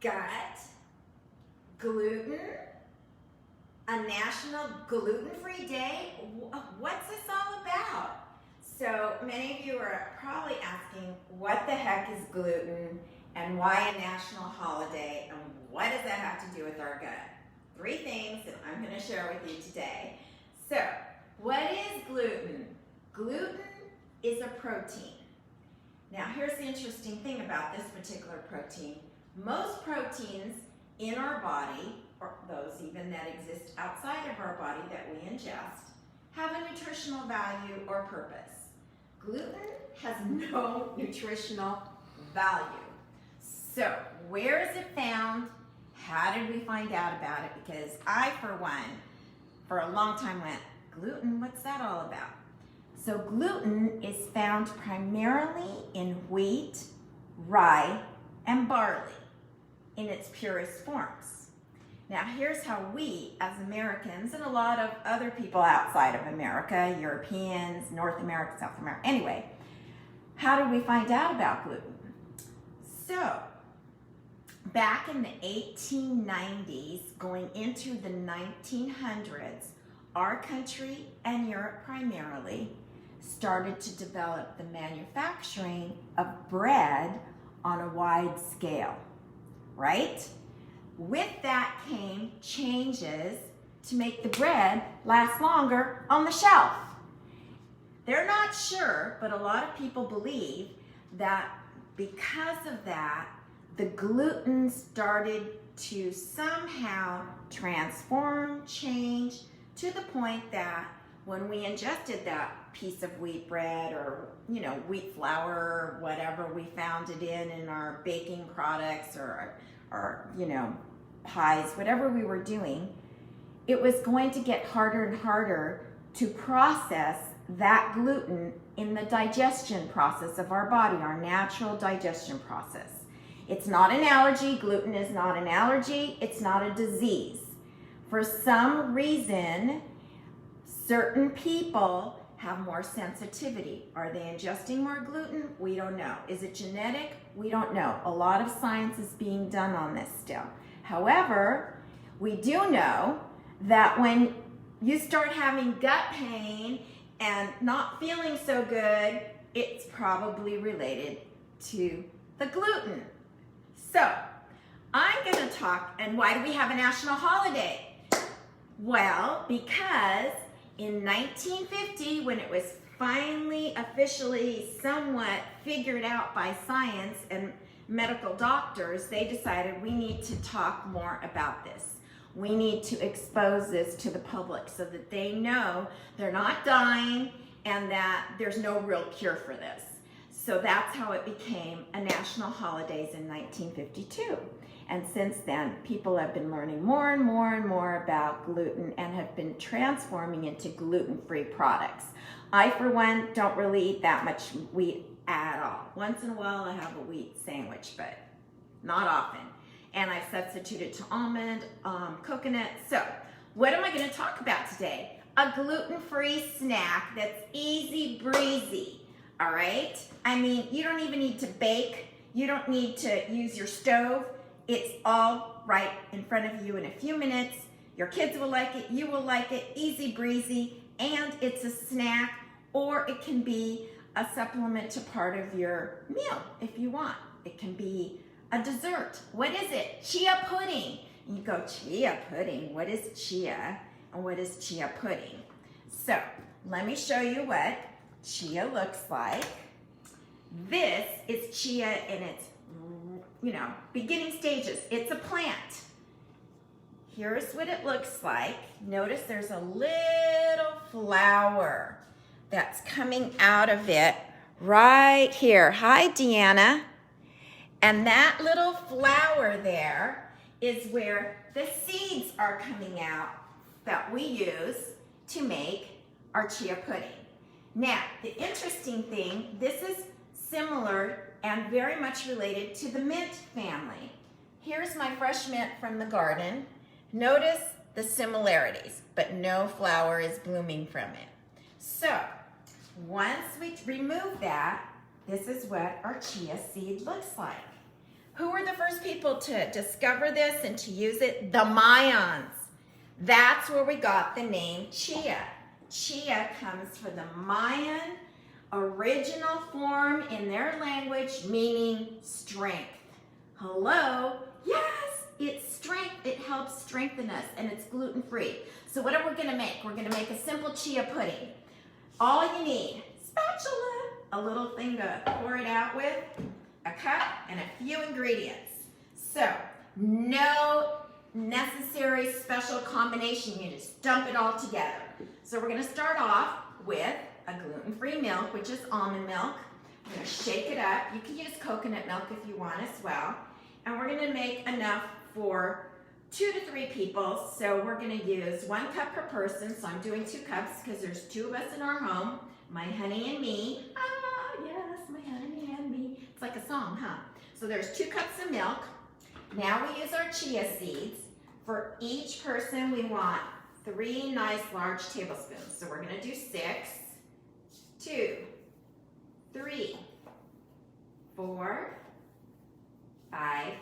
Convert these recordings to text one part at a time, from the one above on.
gut, gluten, a national gluten-free day. What's this all about? So many of you are probably asking, what the heck is gluten and why a national holiday and what does that have to do with our gut? 3 things that I'm going to share with you today. So, what is gluten? Gluten is a protein. Now, here's the interesting thing about this particular protein. Most proteins in our body, or those even that exist outside of our body that we ingest, have a nutritional value or purpose. Gluten has no nutritional value. So, where is it found? How did we find out about it? Because I, for one, for a long time went, gluten, what's that all about? So gluten is found primarily in wheat, rye, and barley in its purest forms. Now here's how we, as Americans, and a lot of other people outside of America, Europeans, North America, South America, anyway, how did we find out about gluten? So, back in the 1890s, going into the 1900s, our country and Europe primarily started to develop the manufacturing of bread on a wide scale, right? With that came changes to make the bread last longer on the shelf. They're not sure, but a lot of people believe that because of that, the gluten started to somehow transform, change, to the point that when we ingested that piece of wheat bread or, wheat flour or whatever we found it in our baking products or pies, whatever we were doing, it was going to get harder and harder to process that gluten in the digestion process of our body, our natural digestion process. It's not an allergy. Gluten is not an allergy. It's not a disease. For some reason, certain people have more sensitivity. Are they ingesting more gluten? We don't know. Is it genetic? We don't know. A lot of science is being done on this still. However, we do know that when you start having gut pain and not feeling so good, it's probably related to the gluten. So, I'm going to talk, and why do we have a national holiday? Well, because in 1950, when it was finally officially somewhat figured out by science and medical doctors, they decided we need to talk more about this. We need to expose this to the public so that they know they're not dying and that there's no real cure for this. So that's how it became a national holiday in 1952. And since then, people have been learning more and more and more about gluten and have been transforming into gluten-free products. I, for one, don't really eat that much wheat at all. Once in a while, I have a wheat sandwich, but not often. And I've substituted to almond, coconut. So, what am I going to talk about today? A gluten-free snack that's easy breezy. All right? I mean, you don't even need to bake. You don't need to use your stove. It's all right in front of you in a few minutes. Your kids will like it. You will like it. Easy breezy. And it's a snack, or it can be a supplement to part of your meal if you want. It can be a dessert. What is it? Chia pudding. You go, chia pudding. What is chia? And what is chia pudding? So, let me show you what chia looks like. This is chia in its, beginning stages. It's a plant. Here's what it looks like. Notice there's a little flower that's coming out of it right here. Hi, Deanna. And that little flower there is where the seeds are coming out that we use to make our chia pudding. Now, the interesting thing, this is similar and very much related to the mint family. Here's my fresh mint from the garden. Notice the similarities, but no flower is blooming from it. So, once we remove that, this is what our chia seed looks like. Who were the first people to discover this and to use it? The Mayans. That's where we got the name Chia. Chia comes from the Mayan original form in their language, meaning strength. Hello? Yes, it's strength. It helps strengthen us, and it's gluten-free. So what are we gonna make? We're gonna make a simple chia pudding. All you need, spatula, a little thing to pour it out with, a cup, and a few ingredients. So, no necessary special combination. You just dump it all together. So we're gonna start off with a gluten-free milk, which is almond milk. We're gonna shake it up. You can use coconut milk if you want as well. And we're gonna make enough for 2 to 3 people. So we're gonna use 1 cup per person. So I'm doing 2 cups because there's 2 of us in our home, my honey and me. Ah, yes, my honey and me. It's like a song, huh? So there's 2 cups of milk. Now we use our chia seeds. For each person, we want 3 nice large tablespoons. So we're gonna do 6, 2, 3, 4, 5,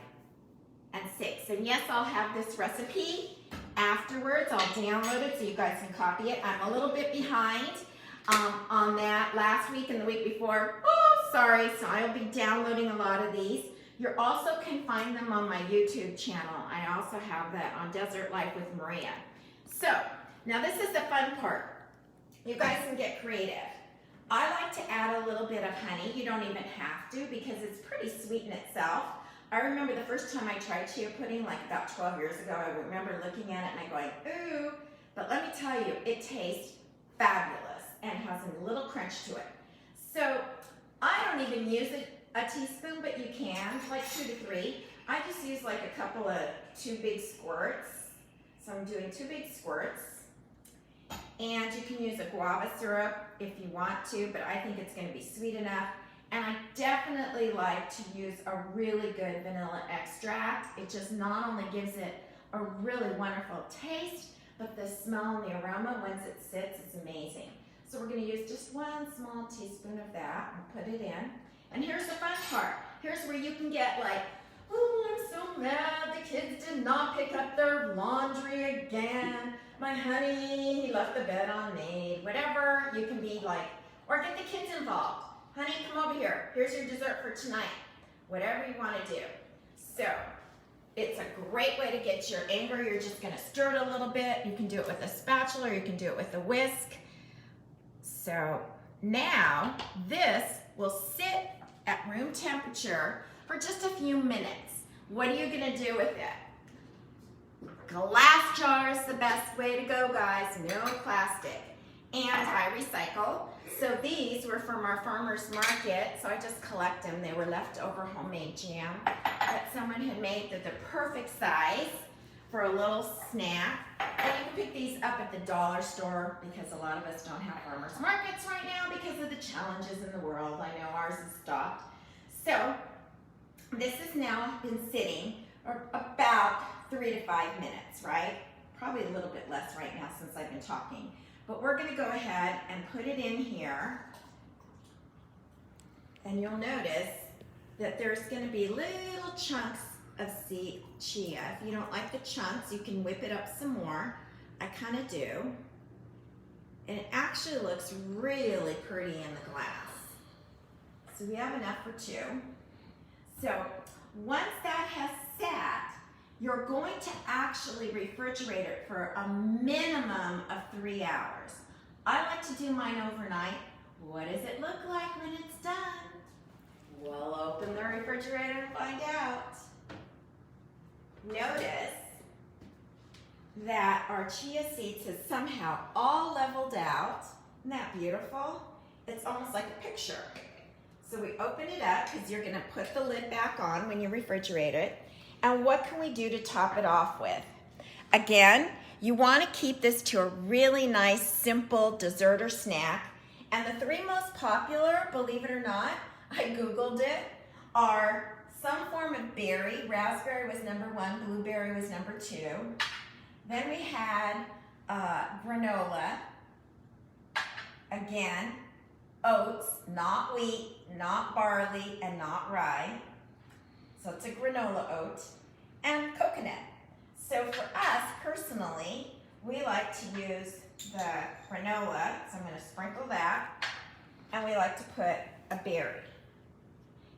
and 6. And yes, I'll have this recipe afterwards. I'll download it so you guys can copy it. I'm a little bit behind on that last week and the week before. Oh, sorry. So I'll be downloading a lot of these. You also can find them on my YouTube channel. I also have that on Desert Life with Maria. So, now this is the fun part. You guys can get creative. I like to add a little bit of honey. You don't even have to because it's pretty sweet in itself. I remember the first time I tried chia pudding, like about 12 years ago, I remember looking at it and going, ooh. But let me tell you, it tastes fabulous and has a little crunch to it. So, I don't even use a teaspoon, but you can, like 2 to 3. I just use like a couple of 2 big squirts. So I'm doing 2 big squirts. And you can use a guava syrup if you want to, but I think it's gonna be sweet enough. And I definitely like to use a really good vanilla extract. It just not only gives it a really wonderful taste, but the smell and the aroma once it sits is amazing. So we're gonna use just 1 small teaspoon of that and put it in. And here's the fun part. Here's where you can get like, oh, I'm so mad the kids did not pick up their laundry again. My honey, he left the bed unmade. Whatever, you can be like, or get the kids involved. Honey, come over here. Here's your dessert for tonight. Whatever you want to do. So, it's a great way to get your anger. You're just going to stir it a little bit. You can do it with a spatula or you can do it with a whisk. So, now this will sit at room temperature for just a few minutes. What are you gonna do with it? Glass jar is the best way to go, guys. No plastic. And I recycle. So these were from our farmer's market, so I just collect them. They were leftover homemade jam that someone had made. They're the perfect size for a little snack. And you can pick these up at the dollar store because a lot of us don't have farmers markets right now because of the challenges in the world. I know ours is stopped. So this has now been sitting about 3 to 5 minutes, right? Probably a little bit less right now since I've been talking. But we're gonna go ahead and put it in here. And you'll notice that there's gonna be little chunks of chia. If you don't like the chunks, you can whip it up some more. I kind of do. And it actually looks really pretty in the glass. So we have enough for 2. So once that has sat, you're going to actually refrigerate it for a minimum of 3 hours. I like to do mine overnight. What does it look like when it's done? We'll open the refrigerator and find out. Notice that our chia seeds has somehow all leveled out. Isn't that beautiful? It's almost like a picture. So we open it up because you're gonna put the lid back on when you refrigerate it. And what can we do to top it off with? Again, you wanna keep this to a really nice, simple dessert or snack. And the 3 most popular, believe it or not, I Googled it, are some form of berry. Raspberry was number 1, blueberry was number 2. Then we had granola. Again, oats, not wheat, not barley, and not rye. So it's a granola oat, and coconut. So for us personally, we like to use the granola, so I'm going to sprinkle that, and we like to put a berry.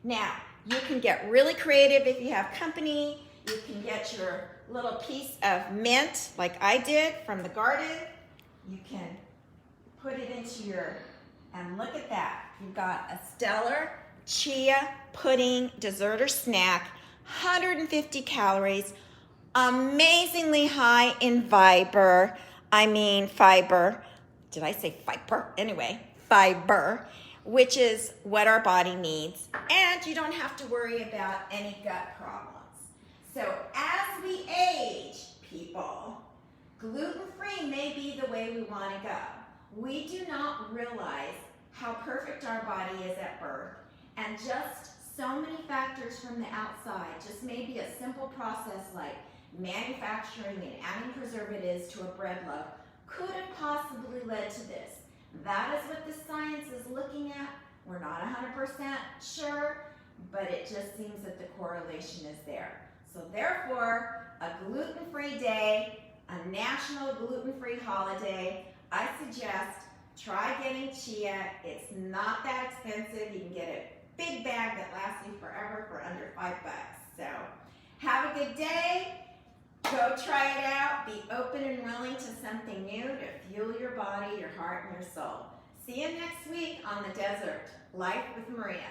Now, you can get really creative if you have company. You can get your little piece of mint, like I did from the garden. You can put it into your, and look at that. You've got a stellar chia pudding dessert or snack, 150 calories, amazingly high in fiber. Did I say fiber? Anyway, fiber, which is what our body needs. And you don't have to worry about any gut problems. So as we age, people, gluten-free may be the way we want to go. We do not realize how perfect our body is at birth, and just so many factors from the outside, just maybe a simple process like manufacturing and adding preservatives to a bread loaf could have possibly led to this. That is what the science is looking at. We're not 100% sure, but it just seems that the correlation is there. So therefore, a gluten-free day, a national gluten-free holiday, I suggest try getting chia. It's not that expensive. You can get a big bag that lasts you forever for under $5. So have a good day. Go try it out. Be open and willing to something new to fuel your body, your heart, and your soul. See you next week on the desert. Life with Maria.